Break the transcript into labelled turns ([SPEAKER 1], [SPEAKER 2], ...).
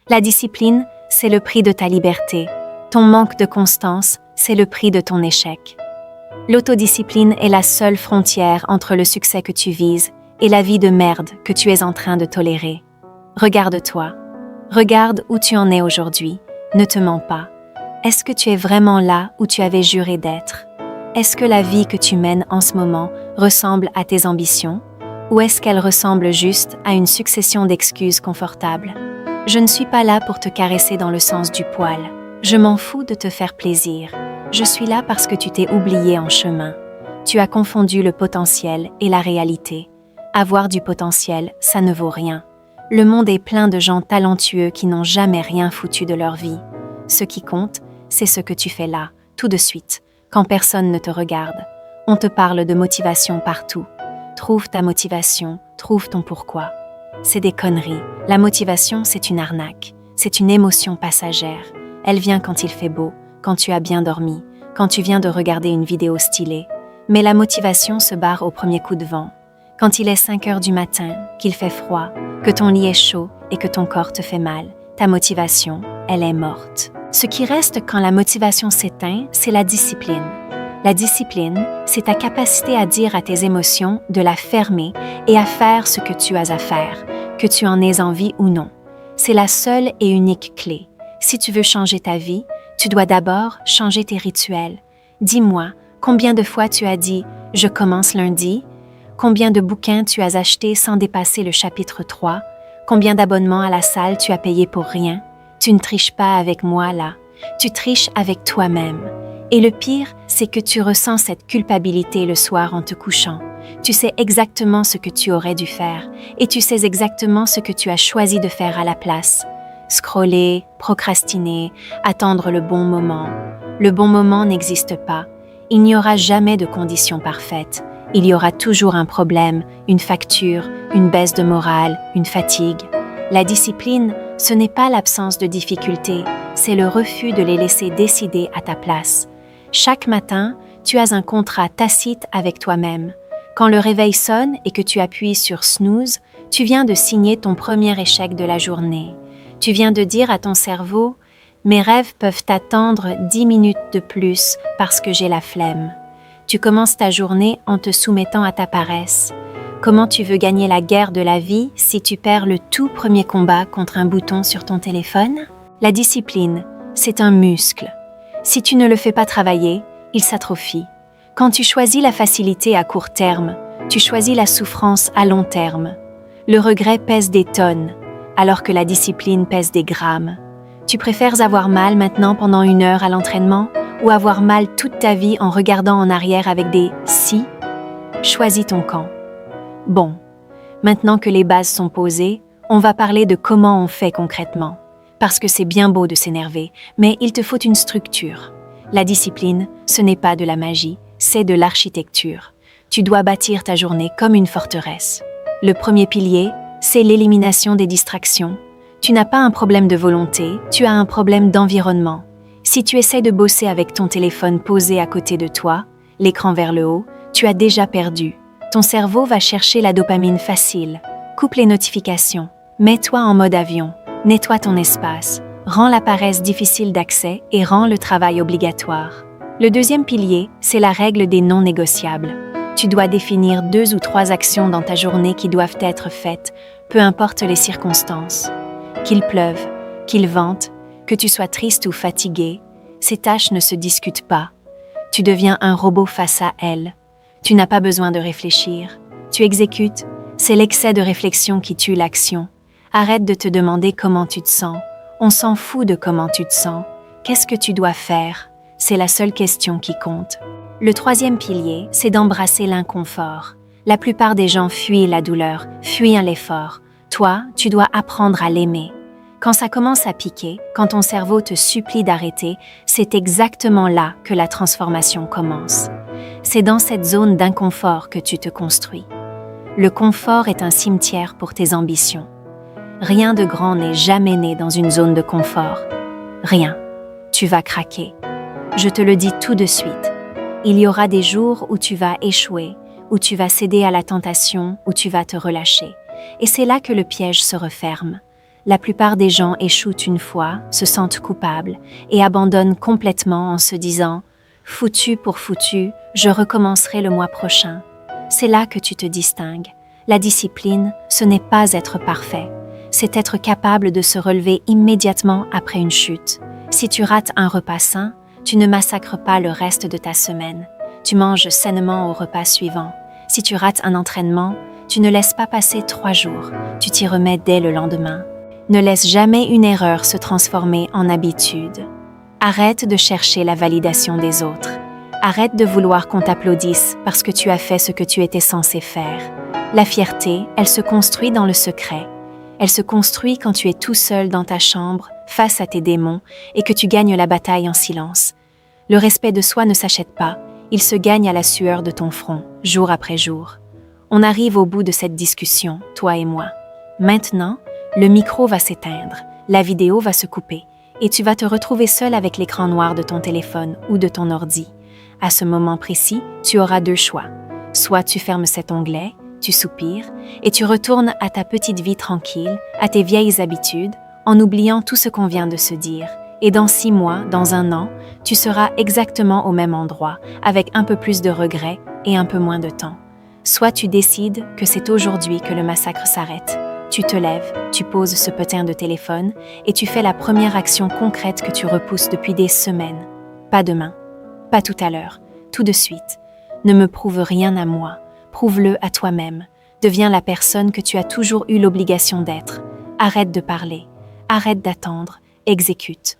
[SPEAKER 1] La discipline, c'est le prix de ta liberté. Ton manque de constance, c'est le prix de ton échec. L'autodiscipline est la seule frontière entre le succès que tu vises et la vie de merde que tu es en train de tolérer. Regarde-toi. Regarde où tu en es aujourd'hui. Ne te mens pas. Est-ce que tu es vraiment là où tu avais juré d'être? Est-ce que la vie que tu mènes en ce moment ressemble à tes ambitions? Ou est-ce qu'elle ressemble juste à une succession d'excuses confortables? Je ne suis pas là pour te caresser dans le sens du poil. Je m'en fous de te faire plaisir. Je suis là parce que tu t'es oublié en chemin. Tu as confondu le potentiel et la réalité. Avoir du potentiel, ça ne vaut rien. Le monde est plein de gens talentueux qui n'ont jamais rien foutu de leur vie. Ce qui compte, c'est ce que tu fais là, tout de suite, quand personne ne te regarde. On te parle de motivation partout. Trouve ta motivation, trouve ton pourquoi. C'est des conneries. La motivation, c'est une arnaque. C'est une émotion passagère. Elle vient quand il fait beau, quand tu as bien dormi, quand tu viens de regarder une vidéo stylée. Mais la motivation se barre au premier coup de vent. Quand il est 5 heures du matin, qu'il fait froid, que ton lit est chaud et que ton corps te fait mal, ta motivation, elle est morte. Ce qui reste quand la motivation s'éteint, c'est la discipline. La discipline, c'est ta capacité à dire à tes émotions de la fermer et à faire ce que tu as à faire, que tu en aies envie ou non. C'est la seule et unique clé. Si tu veux changer ta vie, tu dois d'abord changer tes rituels. Dis-moi, combien de fois tu as dit « je commence lundi », combien de bouquins tu as achetés sans dépasser le chapitre 3, combien d'abonnements à la salle tu as payé pour rien. Tu ne triches pas avec moi là, tu triches avec toi-même. Et le pire, c'est que tu ressens cette culpabilité le soir en te couchant. Tu sais exactement ce que tu aurais dû faire et tu sais exactement ce que tu as choisi de faire à la place. Scroller, procrastiner, attendre le bon moment. Le bon moment n'existe pas. Il n'y aura jamais de conditions parfaites. Il y aura toujours un problème, une facture, une baisse de morale, une fatigue. La discipline, ce n'est pas l'absence de difficultés, c'est le refus de les laisser décider à ta place. Chaque matin, tu as un contrat tacite avec toi-même. Quand le réveil sonne et que tu appuies sur snooze, tu viens de signer ton premier échec de la journée. Tu viens de dire à ton cerveau « Mes rêves peuvent attendre 10 minutes de plus parce que j'ai la flemme ». Tu commences ta journée en te soumettant à ta paresse. Comment tu veux gagner la guerre de la vie si tu perds le tout premier combat contre un bouton sur ton téléphone? La discipline, c'est un muscle. Si tu ne le fais pas travailler, il s'atrophie. Quand tu choisis la facilité à court terme, tu choisis la souffrance à long terme. Le regret pèse des tonnes, alors que la discipline pèse des grammes. Tu préfères avoir mal maintenant pendant 1 heure à l'entraînement ou avoir mal toute ta vie en regardant en arrière avec des « si ». Choisis ton camp. Bon, maintenant que les bases sont posées, on va parler de comment on fait concrètement. Parce que c'est bien beau de s'énerver, mais il te faut une structure. La discipline, ce n'est pas de la magie, c'est de l'architecture. Tu dois bâtir ta journée comme une forteresse. Le premier pilier, c'est l'élimination des distractions. Tu n'as pas un problème de volonté, tu as un problème d'environnement. Si tu essaies de bosser avec ton téléphone posé à côté de toi, l'écran vers le haut, tu as déjà perdu. Ton cerveau va chercher la dopamine facile. Coupe les notifications. Mets-toi en mode avion. Nettoie ton espace. Rends la paresse difficile d'accès et rends le travail obligatoire. Le deuxième pilier, c'est la règle des non négociables. Tu dois définir 2 ou 3 actions dans ta journée qui doivent être faites, peu importe les circonstances. Qu'il pleuve, qu'il vente, que tu sois triste ou fatigué, ces tâches ne se discutent pas. Tu deviens un robot face à elles. Tu n'as pas besoin de réfléchir. Tu exécutes. C'est l'excès de réflexion qui tue l'action. Arrête de te demander comment tu te sens. On s'en fout de comment tu te sens. Qu'est-ce que tu dois faire? C'est la seule question qui compte. Le troisième pilier, c'est d'embrasser l'inconfort. La plupart des gens fuient la douleur, fuient l'effort. Toi, tu dois apprendre à l'aimer. Quand ça commence à piquer, quand ton cerveau te supplie d'arrêter, c'est exactement là que la transformation commence. C'est dans cette zone d'inconfort que tu te construis. Le confort est un cimetière pour tes ambitions. Rien de grand n'est jamais né dans une zone de confort. Rien. Tu vas craquer. Je te le dis tout de suite. Il y aura des jours où tu vas échouer, où tu vas céder à la tentation, où tu vas te relâcher. Et c'est là que le piège se referme. La plupart des gens échouent une fois, se sentent coupables et abandonnent complètement en se disant « Foutu pour foutu, je recommencerai le mois prochain ». C'est là que tu te distingues. La discipline, ce n'est pas être parfait. C'est être capable de se relever immédiatement après une chute. Si tu rates un repas sain, tu ne massacres pas le reste de ta semaine. Tu manges sainement au repas suivant. Si tu rates un entraînement, tu ne laisses pas passer 3 jours. Tu t'y remets dès le lendemain. Ne laisse jamais une erreur se transformer en habitude. Arrête de chercher la validation des autres. Arrête de vouloir qu'on t'applaudisse parce que tu as fait ce que tu étais censé faire. La fierté, elle se construit dans le secret. Elle se construit quand tu es tout seul dans ta chambre, face à tes démons, et que tu gagnes la bataille en silence. Le respect de soi ne s'achète pas, il se gagne à la sueur de ton front, jour après jour. On arrive au bout de cette discussion, toi et moi. Maintenant, le micro va s'éteindre, la vidéo va se couper, et tu vas te retrouver seul avec l'écran noir de ton téléphone ou de ton ordi. À ce moment précis, tu auras 2 choix. Soit tu fermes cet onglet, tu soupires, et tu retournes à ta petite vie tranquille, à tes vieilles habitudes, en oubliant tout ce qu'on vient de se dire. Et dans 6 mois, dans 1 an, tu seras exactement au même endroit, avec un peu plus de regrets et un peu moins de temps. Soit tu décides que c'est aujourd'hui que le massacre s'arrête. Tu te lèves, tu poses ce putain de téléphone et tu fais la première action concrète que tu repousses depuis des semaines. Pas demain, pas tout à l'heure, tout de suite. Ne me prouve rien à moi, prouve-le à toi-même. Deviens la personne que tu as toujours eu l'obligation d'être. Arrête de parler, arrête d'attendre, exécute.